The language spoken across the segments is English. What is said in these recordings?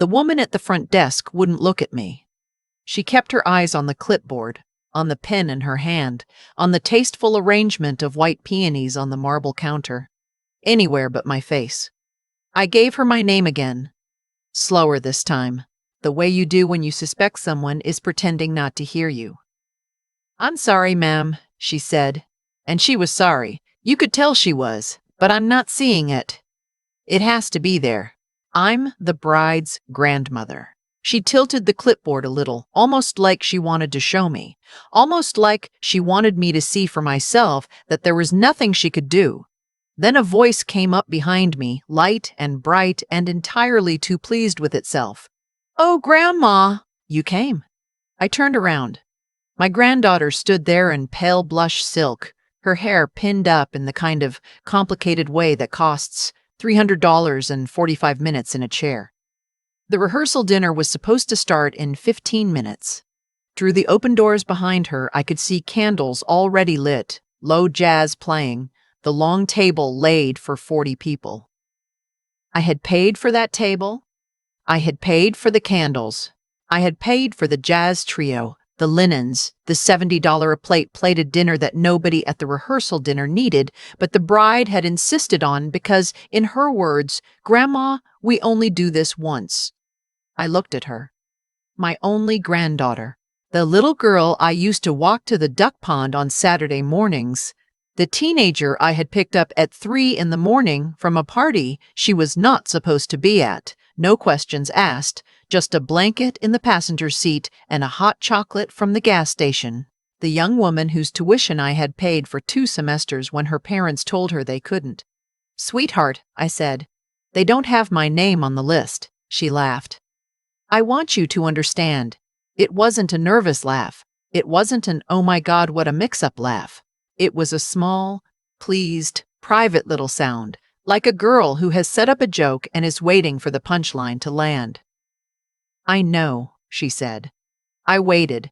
The woman at the front desk wouldn't look at me. She kept her eyes on the clipboard, on the pen in her hand, on the tasteful arrangement of white peonies on the marble counter. Anywhere but my face. I gave her my name again. Slower this time. The way you do when you suspect someone is pretending not to hear you. "I'm sorry, ma'am," she said. And she was sorry. You could tell she was, but I'm not seeing it. It has to be there. I'm the bride's grandmother. She tilted the clipboard a little, almost like she wanted to show me, almost like she wanted me to see for myself that there was nothing she could do. Then a voice came up behind me, light and bright and entirely too pleased with itself. "Oh, Grandma, you came." I turned around. My granddaughter stood there in pale blush silk, her hair pinned up in the kind of complicated way that costs $300 and 45 minutes in a chair. The rehearsal dinner was supposed to start in 15 minutes. Through the open doors behind her, I could see candles already lit, low jazz playing, the long table laid for 40 people. I had paid for that table. I had paid for the candles. I had paid for the jazz trio, the linens, the $70 a plate plated dinner that nobody at the rehearsal dinner needed, but the bride had insisted on because, in her words, "Grandma, we only do this once." I looked at her. My only granddaughter. The little girl I used to walk to the duck pond on Saturday mornings. The teenager I had picked up at 3 in the morning from a party she was not supposed to be at. No questions asked, just a blanket in the passenger seat and a hot chocolate from the gas station. The young woman whose tuition I had paid for 2 semesters when her parents told her they couldn't. "Sweetheart," I said, "they don't have my name on the list." She laughed. I want you to understand. It wasn't a nervous laugh. It wasn't an "oh my God, what a mix-up" laugh. It was a small, pleased, private little sound, like a girl who has set up a joke and is waiting for the punchline to land. "I know," she said. I waited.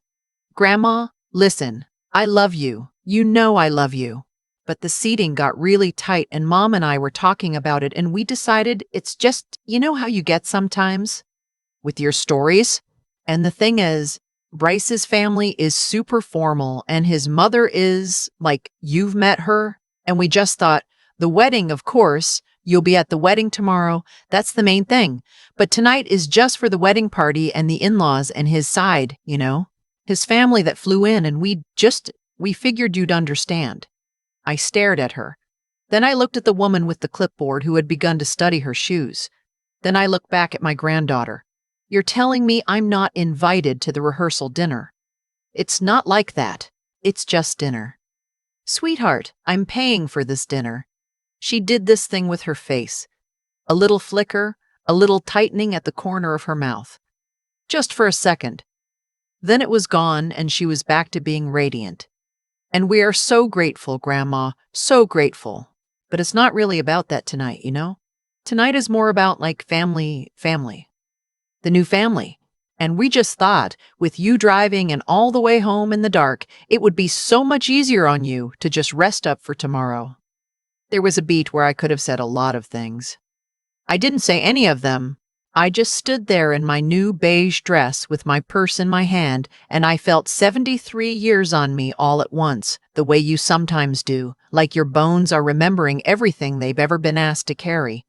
"Grandma, listen. I love you. You know I love you." But the seating got really tight and Mom and I were talking about it and we decided it's just, you know how you get sometimes? With your stories? And the thing is, Bryce's family is super formal and his mother is, like, you've met her. And we just thought, the wedding, of course, you'll be at the wedding tomorrow. That's the main thing. But tonight is just for the wedding party and the in-laws and his side, you know? His family that flew in and we figured you'd understand. I stared at her. Then I looked at the woman with the clipboard who had begun to study her shoes. Then I looked back at my granddaughter. "You're telling me I'm not invited to the rehearsal dinner?" "It's not like that. It's just dinner." "Sweetheart, I'm paying for this dinner." She did this thing with her face. A little flicker, a little tightening at the corner of her mouth. Just for a second. Then it was gone and she was back to being radiant. "And we are so grateful, Grandma, so grateful. But it's not really about that tonight, you know? Tonight is more about, like, family. The new family. And we just thought, with you driving and all the way home in the dark, it would be so much easier on you to just rest up for tomorrow." There was a beat where I could have said a lot of things. I didn't say any of them. I just stood there in my new beige dress with my purse in my hand, and I felt 73 years on me all at once, the way you sometimes do, like your bones are remembering everything they've ever been asked to carry.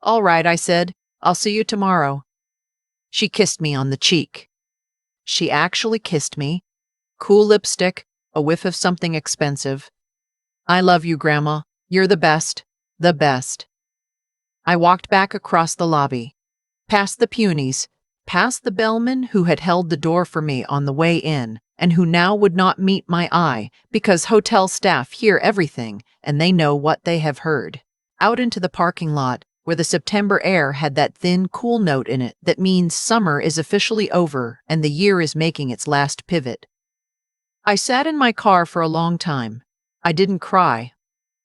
"All right," I said. "I'll see you tomorrow." She kissed me on the cheek. She actually kissed me. Cool lipstick, a whiff of something expensive. "I love you, Grandma. You're the best. The best." I walked back across the lobby, past the peonies, past the bellman who had held the door for me on the way in and who now would not meet my eye because hotel staff hear everything and they know what they have heard, out into the parking lot where the September air had that thin, cool note in it that means summer is officially over and the year is making its last pivot. I sat in my car for a long time. I didn't cry.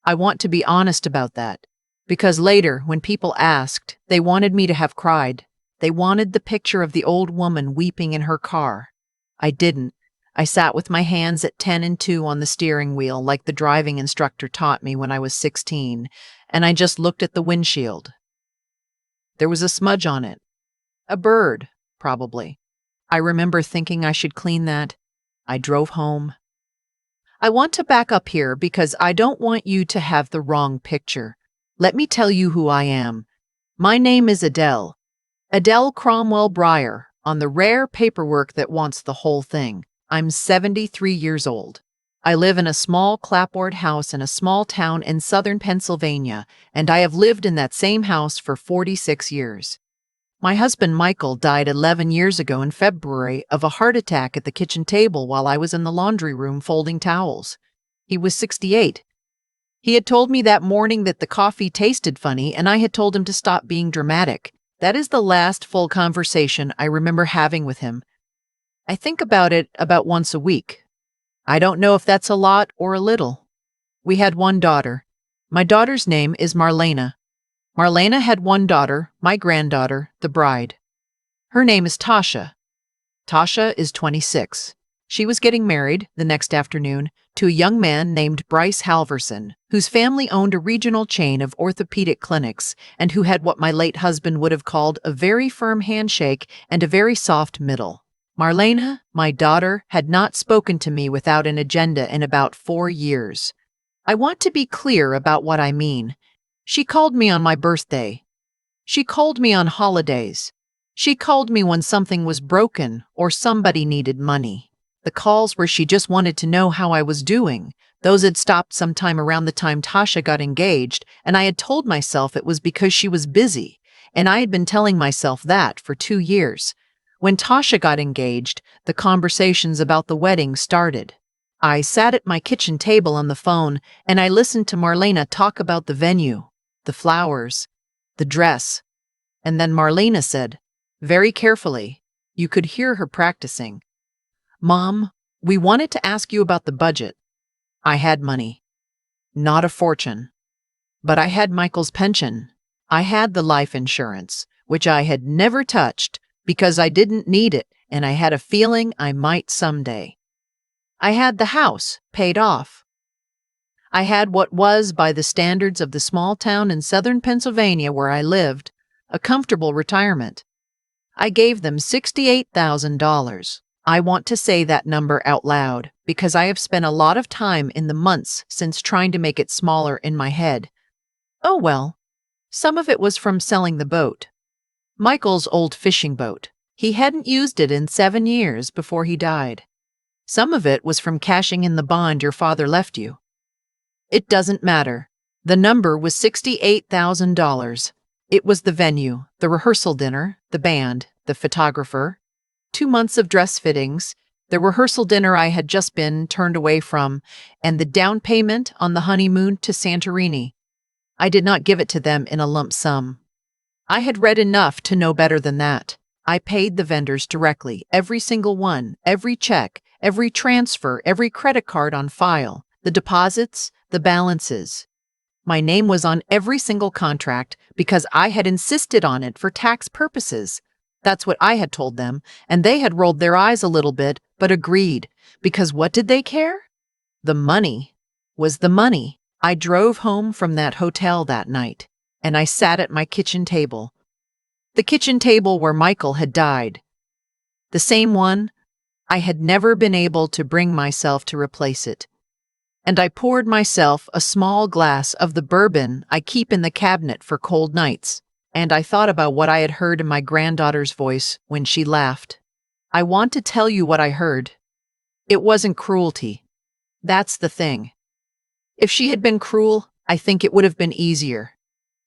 I want to be honest about that. Because later, when people asked, they wanted me to have cried. They wanted the picture of the old woman weeping in her car. I didn't. I sat with my hands at 10 and 2 on the steering wheel like the driving instructor taught me when I was 16, and I just looked at the windshield. There was a smudge on it. A bird, probably. I remember thinking I should clean that. I drove home. I want to back up here because I don't want you to have the wrong picture. Let me tell you who I am. My name is Adele. Adele Cromwell Breyer, on the rare paperwork that wants the whole thing. I'm 73 years old. I live in a small clapboard house in a small town in southern Pennsylvania, and I have lived in that same house for 46 years. My husband Michael died 11 years ago in February of a heart attack at the kitchen table while I was in the laundry room folding towels. He was 68. He had told me that morning that the coffee tasted funny, and I had told him to stop being dramatic. That is the last full conversation I remember having with him. I think about it about once a week. I don't know if that's a lot or a little. We had one daughter. My daughter's name is Marlena. Marlena had one daughter, my granddaughter, the bride. Her name is Tasha. Tasha is 26. She was getting married the next afternoon to a young man named Bryce Halverson, whose family owned a regional chain of orthopedic clinics and who had what my late husband would have called a very firm handshake and a very soft middle. Marlena, my daughter, had not spoken to me without an agenda in about 4 years. I want to be clear about what I mean. She called me on my birthday. She called me on holidays. She called me when something was broken or somebody needed money. The calls where she just wanted to know how I was doing, those had stopped sometime around the time Tasha got engaged, and I had told myself it was because she was busy, and I had been telling myself that for 2 years. When Tasha got engaged, the conversations about the wedding started. I sat at my kitchen table on the phone, and I listened to Marlena talk about the venue, the flowers, the dress. And then Marlena said, very carefully, you could hear her practicing, "Mom, we wanted to ask you about the budget." I had money. Not a fortune. But I had Michael's pension. I had the life insurance, which I had never touched because I didn't need it, and I had a feeling I might someday. I had the house paid off. I had what was, by the standards of the small town in southern Pennsylvania where I lived, a comfortable retirement. I gave them $68,000. I want to say that number out loud because I have spent a lot of time in the months since trying to make it smaller in my head. Oh well, some of it was from selling the boat. Michael's old fishing boat. He hadn't used it in 7 years before he died. Some of it was from cashing in the bond your father left you. It doesn't matter. The number was $68,000. It was the venue, the rehearsal dinner, the band, the photographer, 2 months of dress fittings, the rehearsal dinner I had just been turned away from, and the down payment on the honeymoon to Santorini. I did not give it to them in a lump sum. I had read enough to know better than that. I paid the vendors directly, every single one, every check, every transfer, every credit card on file, the deposits, the balances. My name was on every single contract because I had insisted on it for tax purposes. That's what I had told them, and they had rolled their eyes a little bit, but agreed, because what did they care? The money was the money. I drove home from that hotel that night, and I sat at my kitchen table. The kitchen table where Michael had died. The same one. I had never been able to bring myself to replace it. And I poured myself a small glass of the bourbon I keep in the cabinet for cold nights. And I thought about what I had heard in my granddaughter's voice when she laughed. I want to tell you what I heard. It wasn't cruelty. That's the thing. If she had been cruel, I think it would have been easier.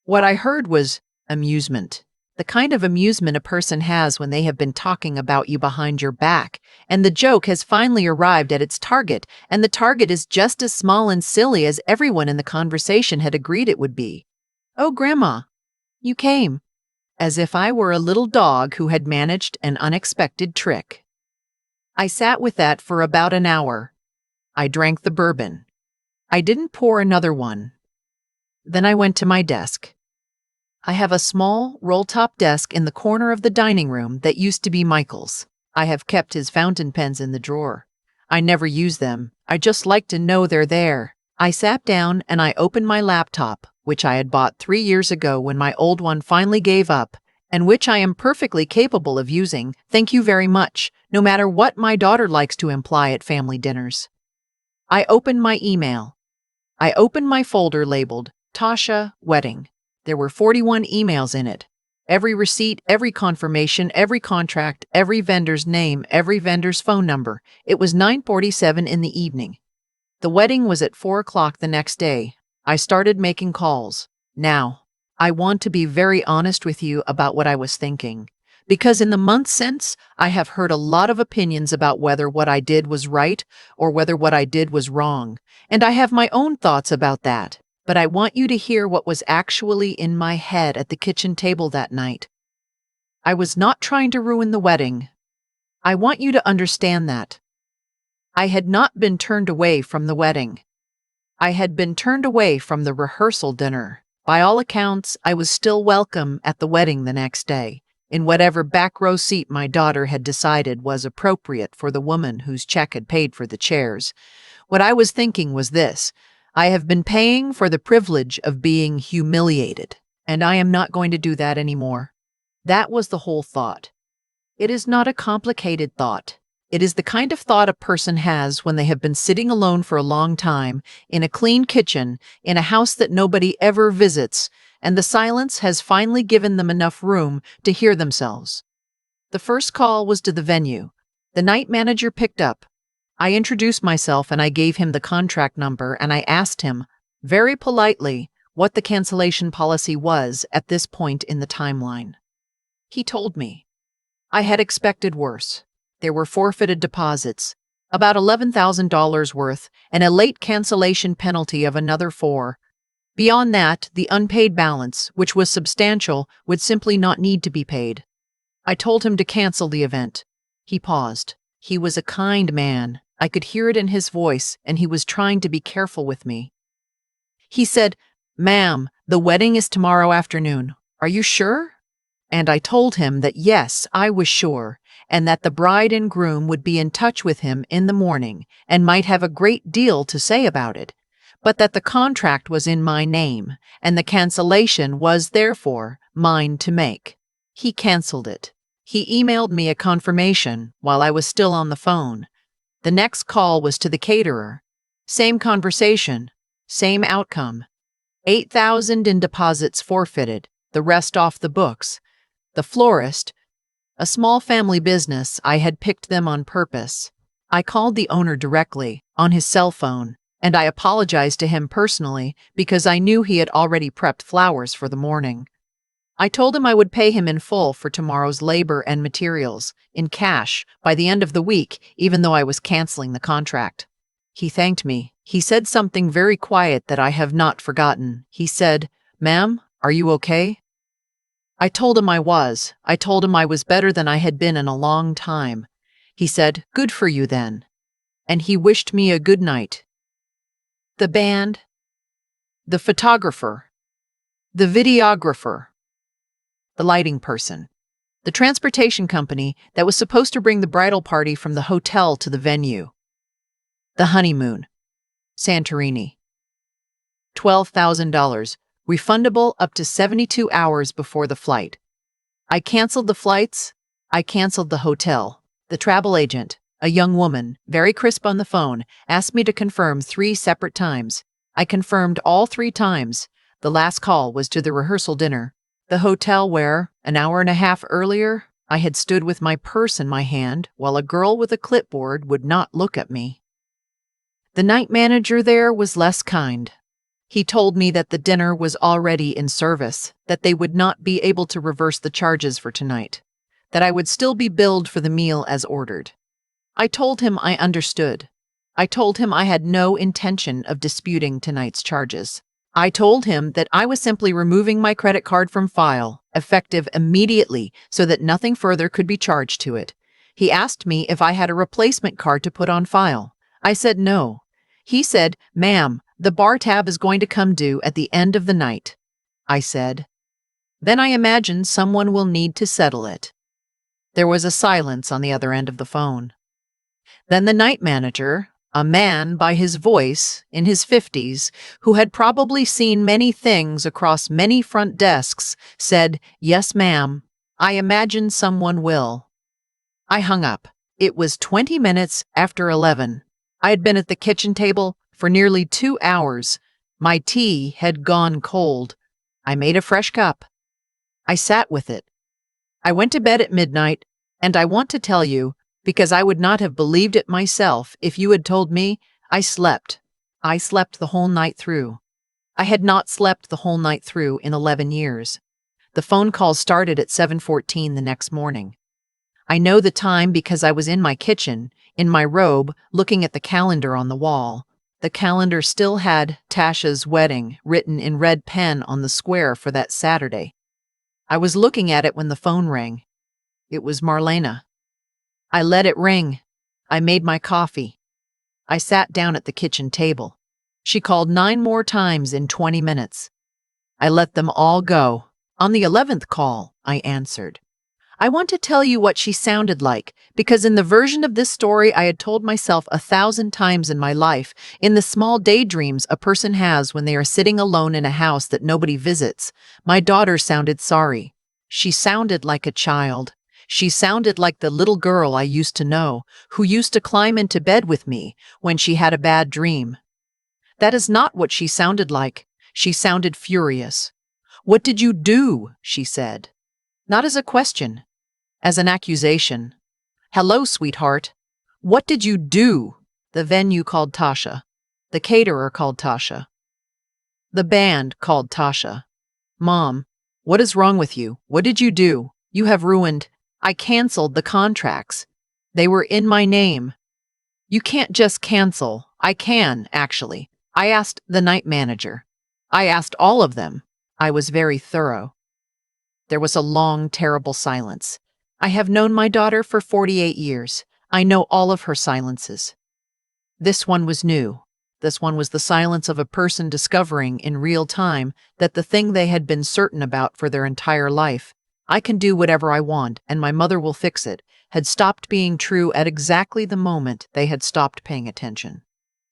What I heard was amusement. The kind of amusement a person has when they have been talking about you behind your back, and the joke has finally arrived at its target, and the target is just as small and silly as everyone in the conversation had agreed it would be. Oh, Grandma, you came. As if I were a little dog who had managed an unexpected trick. I sat with that for about an hour. I drank the bourbon. I didn't pour another one. Then I went to my desk. I have a small, roll-top desk in the corner of the dining room that used to be Michael's. I have kept his fountain pens in the drawer. I never use them. I just like to know they're there. I sat down and I opened my laptop, which I had bought 3 years ago when my old one finally gave up, and which I am perfectly capable of using, thank you very much, no matter what my daughter likes to imply at family dinners. I opened my email. I opened my folder labeled Tasha Wedding. There were 41 emails in it. Every receipt, every confirmation, every contract, every vendor's name, every vendor's phone number. It was 9:47 in the evening. The wedding was at 4 o'clock the next day. I started making calls. Now, I want to be very honest with you about what I was thinking. Because in the months since, I have heard a lot of opinions about whether what I did was right or whether what I did was wrong. And I have my own thoughts about that. But I want you to hear what was actually in my head at the kitchen table that night. I was not trying to ruin the wedding. I want you to understand that. I had not been turned away from the wedding. I had been turned away from the rehearsal dinner. By all accounts, I was still welcome at the wedding the next day, in whatever back row seat my daughter had decided was appropriate for the woman whose check had paid for the chairs. What I was thinking was this: I have been paying for the privilege of being humiliated, and I am not going to do that anymore. That was the whole thought. It is not a complicated thought. It is the kind of thought a person has when they have been sitting alone for a long time, in a clean kitchen, in a house that nobody ever visits, and the silence has finally given them enough room to hear themselves. The first call was to the venue. The night manager picked up. I introduced myself and I gave him the contract number, and I asked him, very politely, what the cancellation policy was at this point in the timeline. He told me. I had expected worse. There were forfeited deposits, about $11,000 worth, and a late cancellation penalty of another $4,000. Beyond that, the unpaid balance, which was substantial, would simply not need to be paid. I told him to cancel the event. He paused. He was a kind man. I could hear it in his voice, and he was trying to be careful with me. He said, "Ma'am, the wedding is tomorrow afternoon. Are you sure?" And I told him that yes, I was sure, and that the bride and groom would be in touch with him in the morning and might have a great deal to say about it, but that the contract was in my name, and the cancellation was therefore mine to make. He canceled it. He emailed me a confirmation while I was still on the phone. The next call was to the caterer. Same conversation, same outcome. $8,000 in deposits forfeited, the rest off the books. The florist, a small family business, I had picked them on purpose. I called the owner directly, on his cell phone, and I apologized to him personally because I knew he had already prepped flowers for the morning. I told him I would pay him in full for tomorrow's labor and materials, in cash, by the end of the week, even though I was canceling the contract. He thanked me. He said something very quiet that I have not forgotten. He said, "Ma'am, are you okay?" I told him I was. I told him I was better than I had been in a long time. He said, "Good for you then." And he wished me a good night. The band, the photographer, the videographer, the lighting person, the transportation company that was supposed to bring the bridal party from the hotel to the venue, the honeymoon, Santorini, $12,000, refundable up to 72 hours before the flight. I canceled the flights. I canceled the hotel. The travel agent, a young woman, very crisp on the phone, asked me to confirm 3 separate times. I confirmed all 3 times. The last call was to the rehearsal dinner, the hotel where, an hour and a half earlier, I had stood with my purse in my hand while a girl with a clipboard would not look at me. The night manager there was less kind. He told me that the dinner was already in service, that they would not be able to reverse the charges for tonight, that I would still be billed for the meal as ordered. I told him I understood. I told him I had no intention of disputing tonight's charges. I told him that I was simply removing my credit card from file, effective immediately, so that nothing further could be charged to it. He asked me if I had a replacement card to put on file. I said no. He said, "Ma'am, the bar tab is going to come due at the end of the night." I said, "Then I imagine someone will need to settle it." There was a silence on the other end of the phone. Then the night manager, a man by his voice, in his 50s, who had probably seen many things across many front desks, said, "Yes, ma'am." I imagine someone will. I hung up. It was 20 minutes after 11. I had been at the kitchen table for nearly 2 hours. My tea had gone cold. I made a fresh cup. I sat with it. I went to bed at midnight, and I want to tell you, because I would not have believed it myself if you had told me, I slept. I slept the whole night through. I had not slept the whole night through in 11 years. The phone call started at 7:14 the next morning. I know the time because I was in my kitchen, in my robe, looking at the calendar on the wall. The calendar still had Tasha's wedding written in red pen on the square for that Saturday. I was looking at it when the phone rang. It was Marlena. I let it ring. I made my coffee. I sat down at the kitchen table. She called 9 more times in 20 minutes. I let them all go. On the 11th call, I answered. I want to tell you what she sounded like, because in the version of this story I had told myself 1,000 times in my life, in the small daydreams a person has when they are sitting alone in a house that nobody visits, my daughter sounded sorry. She sounded like a child. She sounded like the little girl I used to know, who used to climb into bed with me when she had a bad dream. That is not what she sounded like. She sounded furious. "What did you do?" she said. Not as a question, as an accusation. "Hello, sweetheart. What did you do?" The venue called Tasha. The caterer called Tasha. The band called Tasha. "Mom, what is wrong with you? What did you do? You have ruined. I canceled the contracts. They were in my name." "You can't just cancel." "I can, actually. I asked the night manager. I asked all of them. I was very thorough." There was a long, terrible silence. I have known my daughter for 48 years. I know all of her silences. This one was new. This one was the silence of a person discovering in real time that the thing they had been certain about for their entire life, "I can do whatever I want and my mother will fix it," had stopped being true at exactly the moment they had stopped paying attention.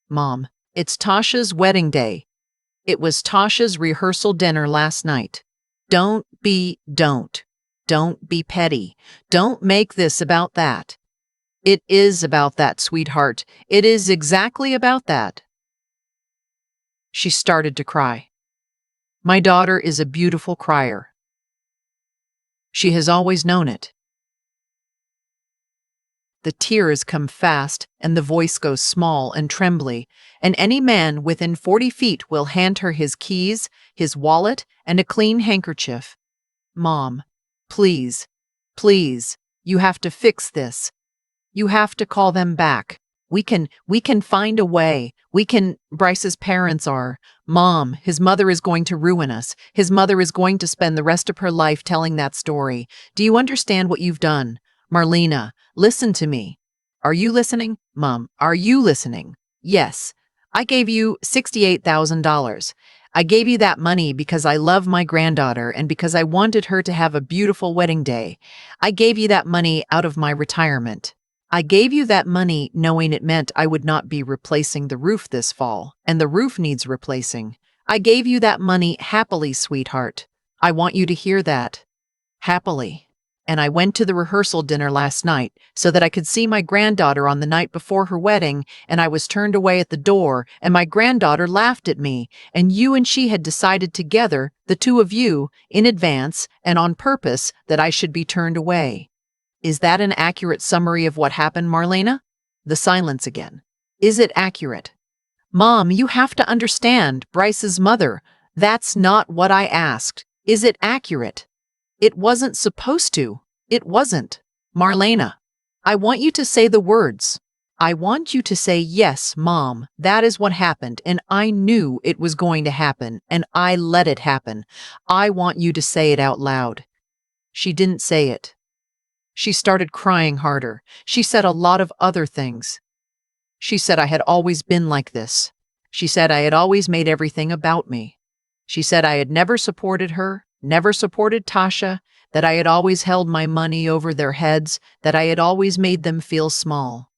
"Mom, it's Tasha's wedding day. It was Tasha's rehearsal dinner last night. Don't be petty. Don't make this about that." "It is about that, sweetheart. It is exactly about that." She started to cry. My daughter is a beautiful crier. She has always known it. The tears come fast, and the voice goes small and trembly, and any man within 40 feet will hand her his keys, his wallet, and a clean handkerchief. "Mom, please, please, you have to fix this. You have to call them back. We can find a way. Bryce's parents are. Mom, his mother is going to ruin us. His mother is going to spend the rest of her life telling that story. Do you understand what you've done? Marlena, listen to me." "Are you listening? Mom, are you listening?" "Yes. I gave you $68,000. I gave you that money because I love my granddaughter and because I wanted her to have a beautiful wedding day. I gave you that money out of my retirement. I gave you that money knowing it meant I would not be replacing the roof this fall, and the roof needs replacing. I gave you that money happily, sweetheart. I want you to hear that. Happily. And I went to the rehearsal dinner last night so that I could see my granddaughter on the night before her wedding, and I was turned away at the door, and my granddaughter laughed at me, and you and she had decided together, the two of you, in advance and on purpose, that I should be turned away. Is that an accurate summary of what happened, Marlena?" The silence again. "Is it accurate?" "Mom, you have to understand, Bryce's mother. That's not what I asked. Is it accurate?" "It wasn't supposed to. It wasn't. Marlena, I want you to say the words. I want you to say, 'Yes, Mom, that is what happened, and I knew it was going to happen, and I let it happen.' I want you to say it out loud." She didn't say it. She started crying harder. She said a lot of other things. She said I had always been like this. She said I had always made everything about me. She said I had never supported her, never supported Tasha, that I had always held my money over their heads, that I had always made them feel small.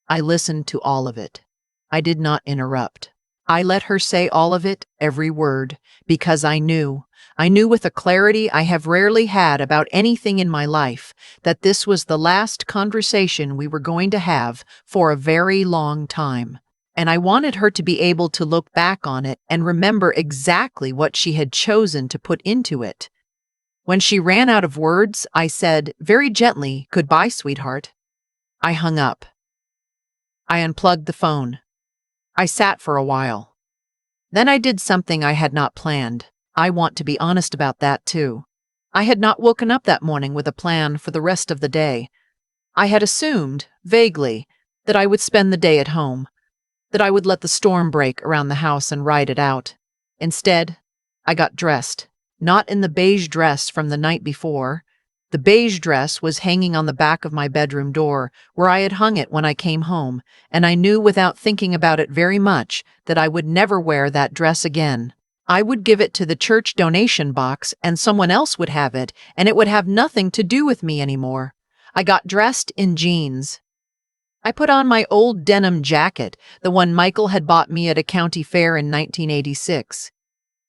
I listened to all of it. I did not interrupt. I let her say all of it, every word, because I knew. I knew with a clarity I have rarely had about anything in my life that this was the last conversation we were going to have for a very long time. And I wanted her to be able to look back on it and remember exactly what she had chosen to put into it. When she ran out of words, I said, very gently, "Goodbye, sweetheart." I hung up. I unplugged the phone. I sat for a while. Then I did something I had not planned. I want to be honest about that, too. I had not woken up that morning with a plan for the rest of the day. I had assumed, vaguely, that I would spend the day at home, that I would let the storm break around the house and ride it out. Instead, I got dressed, not in the beige dress from the night before. The beige dress was hanging on the back of my bedroom door, where I had hung it when I came home, and I knew without thinking about it very much that I would never wear that dress again. I would give it to the church donation box and someone else would have it, and it would have nothing to do with me anymore. I got dressed in jeans. I put on my old denim jacket, the one Michael had bought me at a county fair in 1986.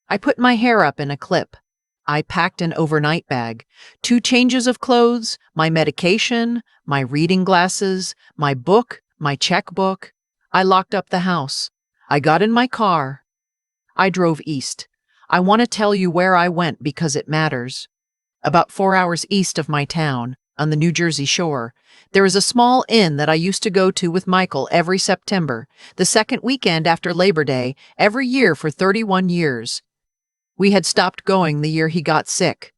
I put my hair up in a clip. I packed an overnight bag, 2 changes of clothes, my medication, my reading glasses, my book, my checkbook. I locked up the house. I got in my car. I drove east. I want to tell you where I went because it matters. About 4 hours east of my town, on the New Jersey shore, there is a small inn that I used to go to with Michael every September, the second weekend after Labor Day, every year for 31 years. We had stopped going the year he got sick.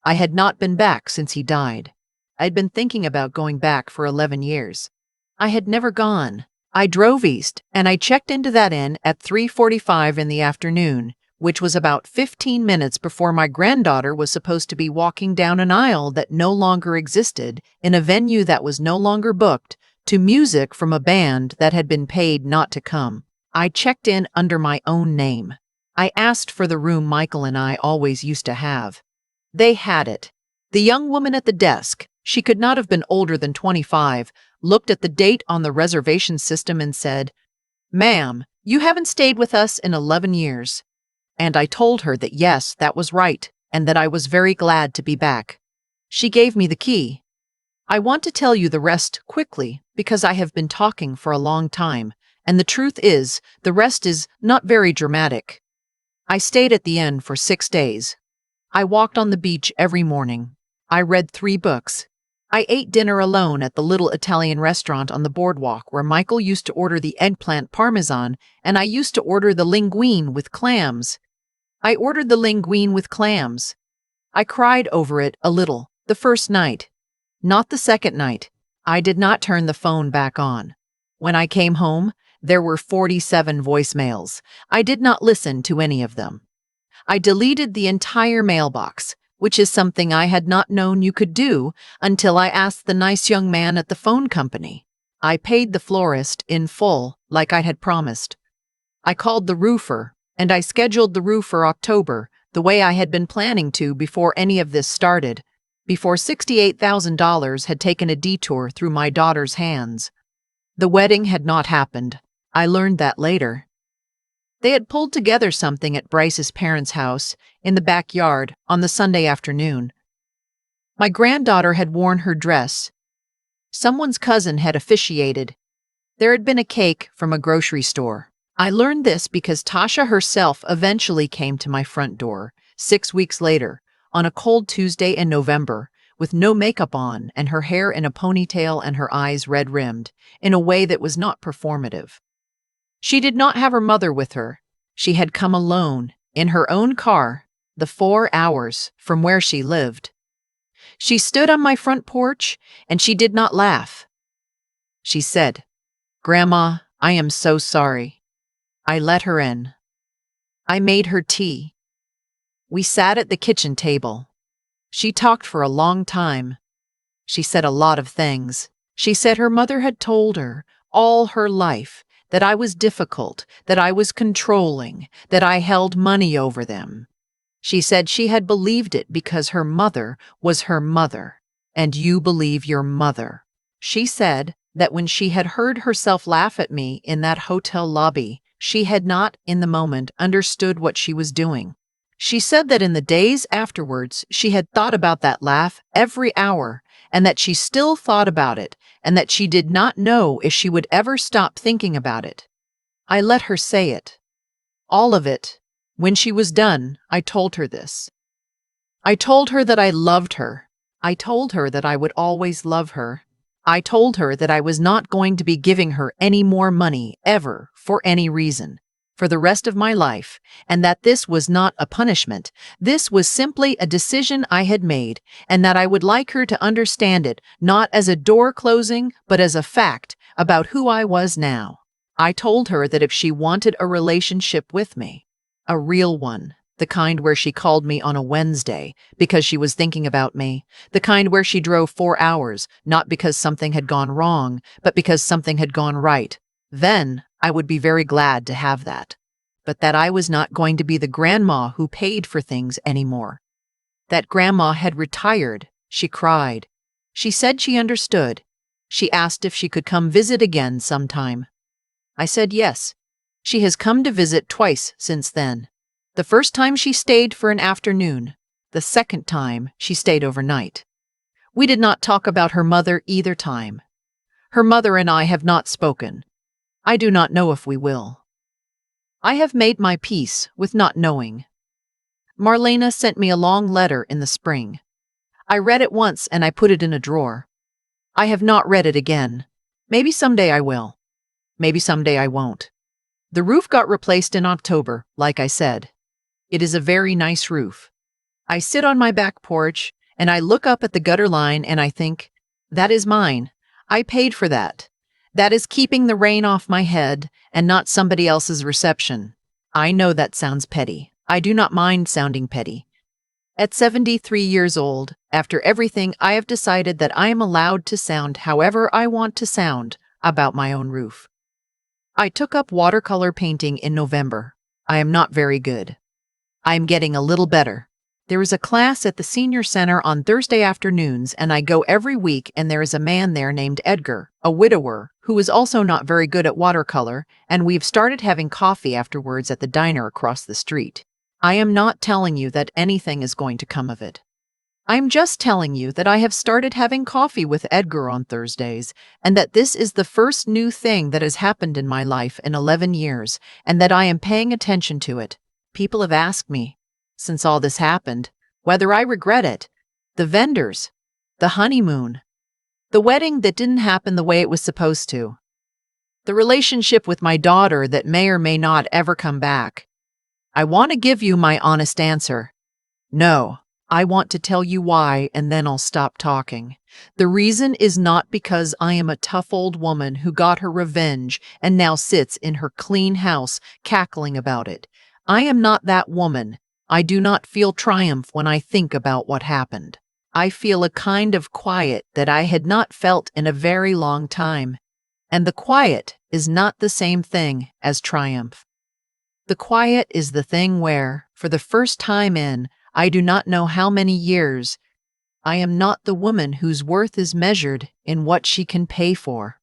I had not been back since he died. I'd been thinking about going back for 11 years. I had never gone. I drove east, and I checked into that inn at 3:45 in the afternoon, which was about 15 minutes before my granddaughter was supposed to be walking down an aisle that no longer existed, in a venue that was no longer booked, to music from a band that had been paid not to come. I checked in under my own name. I asked for the room Michael and I always used to have. They had it. The young woman at the desk, she could not have been older than 25, looked at the date on the reservation system and said, "Ma'am, you haven't stayed with us in 11 years." And I told her that yes, that was right, and that I was very glad to be back. She gave me the key. I want to tell you the rest quickly because I have been talking for a long time, and the truth is, the rest is not very dramatic. I stayed at the inn for 6 days. I walked on the beach every morning. I read 3 books. I ate dinner alone at the little Italian restaurant on the boardwalk where Michael used to order the eggplant parmesan and I used to order the linguine with clams. I ordered the linguine with clams. I cried over it a little the first night. Not the second night. I did not turn the phone back on. When I came home, there were 47 voicemails. I did not listen to any of them. I deleted the entire mailbox, which is something I had not known you could do until I asked the nice young man at the phone company. I paid the florist in full, like I had promised. I called the roofer, and I scheduled the roof for October, the way I had been planning to before any of this started, before $68,000 had taken a detour through my daughter's hands. The wedding had not happened. I learned that later. They had pulled together something at Bryce's parents' house in the backyard on the Sunday afternoon. My granddaughter had worn her dress. Someone's cousin had officiated. There had been a cake from a grocery store. I learned this because Tasha herself eventually came to my front door 6 weeks later, on a cold Tuesday in November, with no makeup on and her hair in a ponytail and her eyes red-rimmed, in a way that was not performative. She did not have her mother with her. She had come alone, in her own car, the 4 hours from where she lived. She stood on my front porch, and she did not laugh. She said, "Grandma, I am so sorry." I let her in. I made her tea. We sat at the kitchen table. She talked for a long time. She said a lot of things. She said her mother had told her all her life that I was difficult, that I was controlling, that I held money over them. She said she had believed it because her mother was her mother, and you believe your mother. She said that when she had heard herself laugh at me in that hotel lobby, She had not, in the moment, understood what she was doing. She said that in the days afterwards, she had thought about that laugh every hour, and that she still thought about it, and that she did not know if she would ever stop thinking about it. I let her say it. All of it. When she was done, I told her this. I told her that I loved her. I told her that I would always love her. I told her that I was not going to be giving her any more money ever for any reason for the rest of my life, and that this was not a punishment. This was simply a decision I had made, and that I would like her to understand it not as a door closing, but as a fact about who I was now. I told her that if she wanted a relationship with me, a real one, the kind where she called me on a Wednesday because she was thinking about me, the kind where she drove 4 hours, not because something had gone wrong, but because something had gone right, then I would be very glad to have that. But that I was not going to be the grandma who paid for things anymore. That grandma had retired. She cried. She said she understood. She asked if she could come visit again sometime. I said yes. She has come to visit twice since then. The first time she stayed for an afternoon. The second time she stayed overnight. We did not talk about her mother either time. Her mother and I have not spoken. I do not know if we will. I have made my peace with not knowing. Marlena sent me a long letter in the spring. I read it once and I put it in a drawer. I have not read it again. Maybe someday I will. Maybe someday I won't. The roof got replaced in October, like I said. It is a very nice roof. I sit on my back porch and I look up at the gutter line and I think, that is mine. I paid for that. That is keeping the rain off my head and not somebody else's reception. I know that sounds petty. I do not mind sounding petty. At 73 years old, after everything, I have decided that I am allowed to sound however I want to sound about my own roof. I took up watercolor painting in November. I am not very good. I am getting a little better. There is a class at the senior center on Thursday afternoons, and I go every week, and there is a man there named Edgar, a widower, who is also not very good at watercolor, and we've started having coffee afterwards at the diner across the street. I am not telling you that anything is going to come of it. I'm just telling you that I have started having coffee with Edgar on Thursdays, and that this is the first new thing that has happened in my life in 11 years, and that I am paying attention to it. People have asked me, since all this happened, whether I regret it. The vendors, the honeymoon, the wedding that didn't happen the way it was supposed to, the relationship with my daughter that may or may not ever come back. I want to give you my honest answer. No, I want to tell you why, and then I'll stop talking. The reason is not because I am a tough old woman who got her revenge and now sits in her clean house cackling about it. I am not that woman. I do not feel triumph when I think about what happened. I feel a kind of quiet that I had not felt in a very long time. And the quiet is not the same thing as triumph. The quiet is the thing where, for the first time in, I do not know how many years, I am not the woman whose worth is measured in what she can pay for.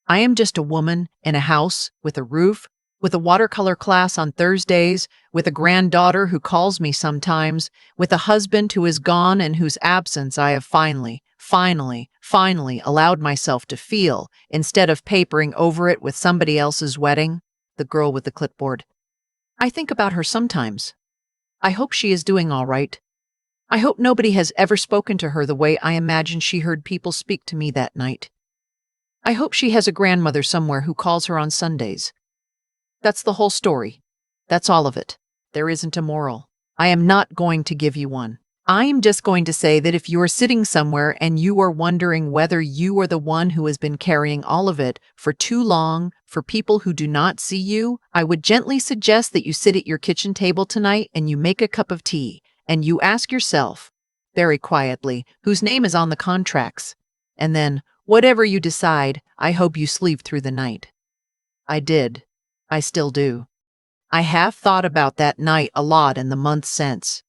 I am just a woman in a house with a roof, with a watercolor class on Thursdays, with a granddaughter who calls me sometimes, with a husband who is gone and whose absence I have finally allowed myself to feel, instead of papering over it with somebody else's wedding. The girl with the clipboard. I think about her sometimes. I hope she is doing all right. I hope nobody has ever spoken to her the way I imagine she heard people speak to me that night. I hope she has a grandmother somewhere who calls her on Sundays. That's the whole story. That's all of it. There isn't a moral. I am not going to give you one. I am just going to say that if you are sitting somewhere and you are wondering whether you are the one who has been carrying all of it for too long for people who do not see you, I would gently suggest that you sit at your kitchen table tonight and you make a cup of tea and you ask yourself, very quietly, whose name is on the contracts. And then, whatever you decide, I hope you sleep through the night. I did. I still do. I have thought about that night a lot in the months since.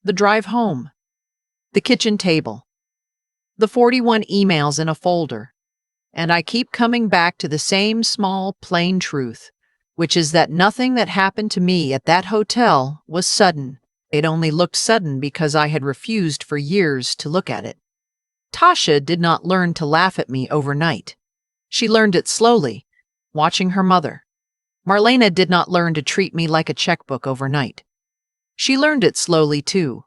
The drive home. The kitchen table. The 41 emails in a folder. And I keep coming back to the same small, plain truth. which is that nothing that happened to me at that hotel was sudden. It only looked sudden because I had refused for years to look at it. Tasha did not learn to laugh at me overnight. She learned it slowly, watching her mother. Marlena did not learn to treat me like a checkbook overnight. She learned it slowly too,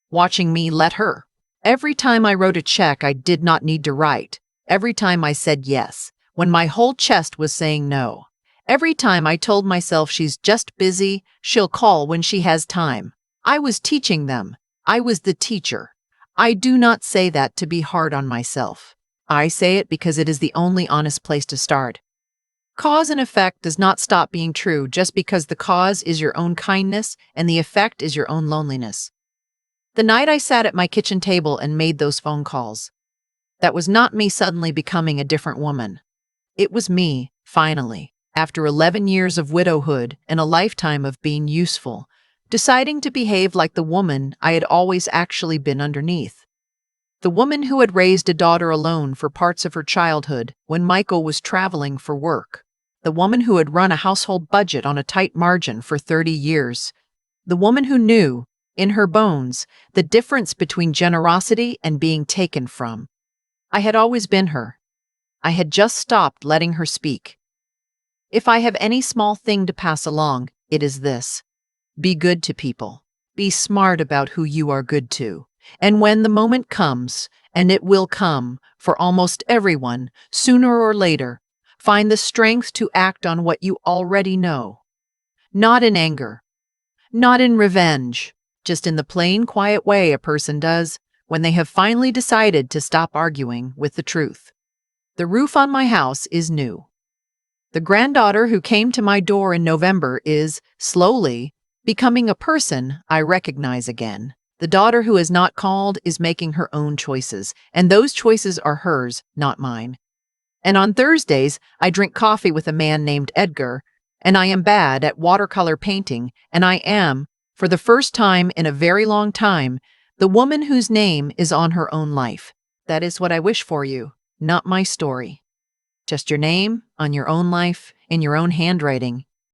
watching me let her. Every time I wrote a check I did not need to write. Every time I said yes, when my whole chest was saying no. Every time I told myself she's just busy, she'll call when she has time. I was teaching them. I was the teacher. I do not say that to be hard on myself. I say it because it is the only honest place to start. Cause and effect does not stop being true just because the cause is your own kindness and the effect is your own loneliness. The night I sat at my kitchen table and made those phone calls, that was not me suddenly becoming a different woman. It was me, finally, after 11 years of widowhood and a lifetime of being useful, deciding to behave like the woman I had always actually been underneath. The woman who had raised a daughter alone for parts of her childhood when Michael was traveling for work. The woman who had run a household budget on a tight margin for 30 years. The woman who knew, in her bones, the difference between generosity and being taken from. I had always been her. I had just stopped letting her speak. If I have any small thing to pass along, it is this. Be good to people. Be smart about who you are good to. And when the moment comes, and it will come for almost everyone, sooner or later, find the strength to act on what you already know. Not in anger, not in revenge, just in the plain, quiet way a person does when they have finally decided to stop arguing with the truth. The roof on my house is new. The granddaughter who came to my door in November is, slowly, becoming a person I recognize again. The daughter who is not called is making her own choices, and those choices are hers, not mine. And on Thursdays, I drink coffee with a man named Edgar, and I am bad at watercolor painting, and I am, for the first time in a very long time, the woman whose name is on her own life. That is what I wish for you, not my story. Just your name, on your own life, in your own handwriting,